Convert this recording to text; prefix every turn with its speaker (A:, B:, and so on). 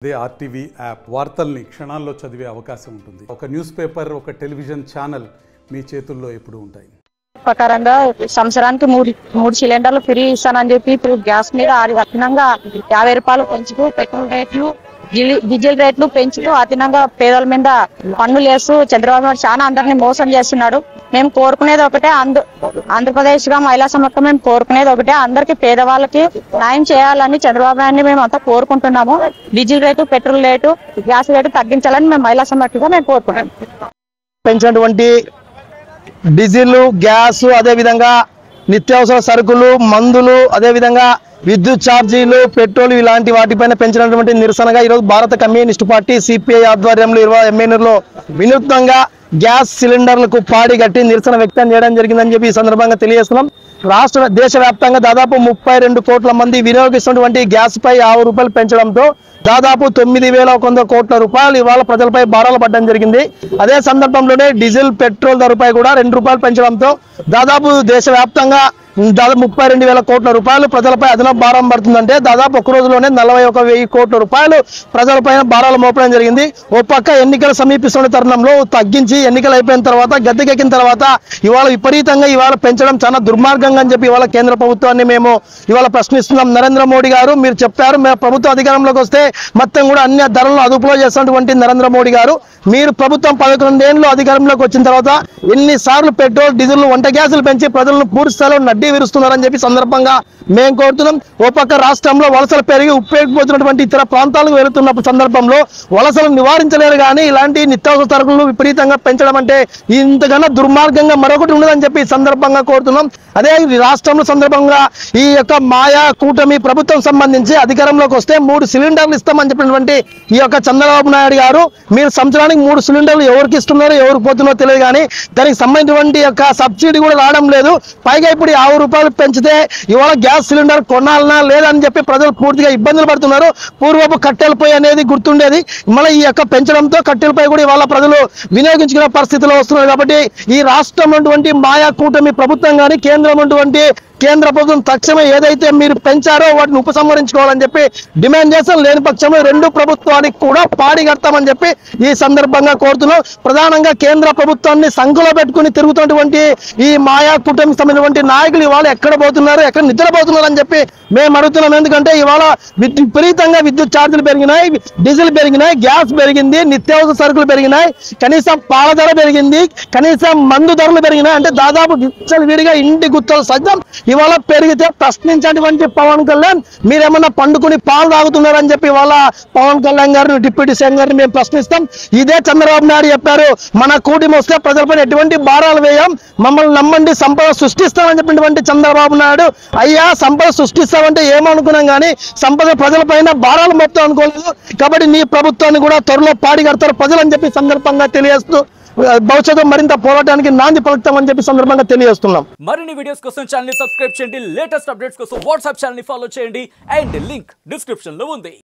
A: అదే RTV app వార్తల్ని క్షణాల్లో చదివే అవకాశం ఉంటుంది. ఒక న్యూస్ పేపర్, ఒక టెలివిజన్ ఛానల్ మీ చేతుల్లో ఎప్పుడు ఉంటాయి.
B: ప్రకారంగా సంవత్సరానికి మూడు సిలిండర్లు ఫ్రీ ఇస్తానని చెప్పి ఇప్పుడు గ్యాస్ మీద అదనంగా 50 రూపాయలు పెంచుతూ పెట్రోల్ రేట్లు డీజిల్ రేట్లు పెంచుతూ అదనంగా పేదల మీద పన్నులు వేస్తూ చంద్రబాబు నాయుడు చాలా అందరినీ మోసం చేస్తున్నాడు. మేము కోరుకునేది ఒకటే, ఆంధ్రప్రదేశ్ గా మహిళా సమర్థం మేము కోరుకునేది ఒకటే, అందరికి పేదవాళ్ళకి న్యాయం చేయాలని చంద్రబాబు నాయుడిని మేము అంతా కోరుకుంటున్నాము. Diesel rate, petrol rate, gas rate తగ్గించాలని మేము మహిళా సమర్థంగా మేము కోరుకుంటున్నాం.
C: పెంచినటువంటి డీజిల్, గ్యాస్, అదేవిధంగా నిత్యావసర సరుకులు, మందులు, అదేవిధంగా విద్యుత్ ఛార్జీలు, పెట్రోల్ ఇలాంటి వాటిపైన పెంచినటువంటి నిరసనగా ఈరోజు భారత కమ్యూనిస్టు పార్టీ సిపిఐ ఆధ్వర్యంలో ఎమ్మెల్యేలో వినూత్నంగా గ్యాస్ సిలిండర్లకు పాడి కట్టి నిరసన వ్యక్తం చేయడం జరిగిందని చెప్పి ఈ సందర్భంగా తెలియజేస్తున్నాం. దేశవ్యాప్తంగా దాదాపు 32 కోట్ల మంది వినియోగిస్తున్నటువంటి గ్యాస్ పై 50 రూపాయలు పెంచడంతో దాదాపు 9,100 కోట్ల రూపాయలు ఇవాళ ప్రజలపై భారాలు పడడం జరిగింది. అదే సందర్భంలోనే డీజిల్, పెట్రోల్ ధరపై కూడా 2 రూపాయలు పెంచడంతో దాదాపు దేశవ్యాప్తంగా 32,000 కోట్ల రూపాయలు ప్రజలపై అదనపు భారం పడుతుందంటే దాదాపు ఒక రోజులోనే 41,000 కోట్ల రూపాయలు ప్రజలపైన భారాలు మోపడం జరిగింది. ఓ పక్క ఎన్నికలు సమీపిస్తున్న తరుణంలో తగ్గించి ఎన్నికలు అయిపోయిన తర్వాత గద్దెకెక్కిన తర్వాత ఇవాళ విపరీతంగా ఇవాళ పెంచడం చాలా దుర్మార్గంగా అని చెప్పి ఇవాళ కేంద్ర ప్రభుత్వాన్ని మేము ఇవాళ ప్రశ్నిస్తున్నాం. నరేంద్ర మోడీ గారు మీరు చెప్పారు, మేము ప్రభుత్వ అధికారంలోకి వస్తే మొత్తం కూడా అన్ని ధరలను అదుపులో చేస్తున్నటువంటి నరేంద్ర మోడీ గారు, మీరు ప్రభుత్వం 11 ఏళ్ళు అధికారంలోకి వచ్చిన తర్వాత ఎన్నిసార్లు పెట్రోల్, డీజిల్, వంట గ్యాసులు పెంచి ప్రజలను పూర్తి స్థాయిలో నడ్డి విరుస్తున్నారని చెప్పి సందర్భంగా మేము కోరుతున్నాం. ఓ పక్క రాష్ట్రంలో వలసలు పెరిగి ఉపయోగపోతున్నటువంటి ఇతర ప్రాంతాలకు వెళుతున్న సందర్భంలో వలసలు నివారించలేరు కానీ ఇలాంటి నిత్యావసర సరుకులు విపరీతంగా పెంచడం అంటే ఇంతకన్నా దుర్మార్గంగా మరొకటి ఉండదని చెప్పి సందర్భంగా కోరుతున్నాం. అదే రాష్ట్రంలో సందర్భంగా ఈ యొక్క మాయా కూటమి ప్రభుత్వం సంబంధించి అధికారంలోకి వస్తే 3 సిలిండర్లు ఇస్తామని చెప్పినటువంటి ఈ యొక్క చంద్రబాబు నాయుడు గారు, మీరు సంవత్సరానికి 3 సిలిండర్లు ఎవరికి ఇస్తున్నారో ఎవరికి పోతున్నారో తెలియదు కానీ దానికి సంబంధించినటువంటి యొక్క సబ్సిడీ కూడా రావడం లేదు. పైగా ఇప్పుడు 50 రూపాయలు పెంచితే ఇవాళ గ్యాస్ సిలిండర్ కొనాలనా లేదని చెప్పి ప్రజలు పూర్తిగా ఇబ్బందులు పడుతున్నారు. పూర్వపు కట్టెల పొయ్యి అనేది గుర్తుండేది, మళ్ళీ ఈ యొక్క పెంచడంతో కట్టెల పొయ్యి కూడా ఇవాళ ప్రజలు వినియోగించుకునే పరిస్థితిలో వస్తున్నారు. కాబట్టి ఈ రాష్ట్రం ఉన్నటువంటి మాయా కూటమి ప్రభుత్వం కానీ కేంద్ర ప్రభుత్వం తక్షణమే ఏదైతే మీరు పెంచారో వాటిని ఉపసంహరించుకోవాలని చెప్పి డిమాండ్ చేస్తాం. లేని పక్షంలో 2 ప్రభుత్వానికి కూడా పాడి కడతామని చెప్పి ఈ సందర్భంగా కోరుతున్నాం. ప్రధానంగా కేంద్ర ప్రభుత్వాన్ని సంఖలో పెట్టుకుని తిరుగుతున్నటువంటి ఈ మాయా కూటమికి సంబంధించినటువంటి నాయకులు ఇవాళ ఎక్కడ పోతున్నారు, ఎక్కడ నిద్రపోతున్నారు అని చెప్పి మేము అడుగుతున్నాం. ఎందుకంటే ఇవాళ విపరీతంగా విద్యుత్ ఛార్జీలు పెరిగినాయి, డీజిల్ పెరిగినాయి, గ్యాస్ పెరిగింది, నిత్యావసర సరుకులు పెరిగినాయి, కనీసం పాల ధర పెరిగింది, కనీసం మందు ధరలు పెరిగినాయి. అంటే దాదాపు విడిగా ఇంటి గుత్తలు సజ్జం ఇవాళ పెరిగితే ప్రశ్నించేటువంటి పవన్ కళ్యాణ్ మీరేమన్నా పండుకుని పాలు తాగుతున్నారని చెప్పి ఇవాళ పవన్ కళ్యాణ్ గారిని, డిప్యూటీ సీఎం గారిని మేము ప్రశ్నిస్తాం. ఇదే చంద్రబాబు నాయుడు చెప్పారు, మన కూటమి వస్తే ప్రజలపై ఎటువంటి భారాలు వేయం, మమ్మల్ని నమ్మండి, సంపద సృష్టిస్తామని చెప్పినటువంటి చంద్రబాబు నాయుడు, అయ్యా సంపద సృష్టిస్తామంటే ఏమనుకున్నాం కానీ సంపద ప్రజలపైన భారాలు మొత్తం అనుకోలేదు. కాబట్టి నీ ప్రభుత్వాన్ని కూడా త్వరలో పాడి కడతారు ప్రజలు అని చెప్పి సందర్భంగా తెలియజేస్తూ భవిష్యత్తు మరింత పోరాటానికి నాంది పలుకుతామని చెప్పి సందర్భంగా తెలియజేస్తున్నాం.
D: మరిన్ని వీడియోస్ కోసం ఛానల్ ని సబ్స్క్రైబ్ చేయండి, లేటెస్ట్ అప్డేట్స్ కోసం వాట్సాప్ ఛానల్ ని ఫాలో చేయండి అండ్ లింక్ డిస్క్రిప్షన్ లో ఉంది.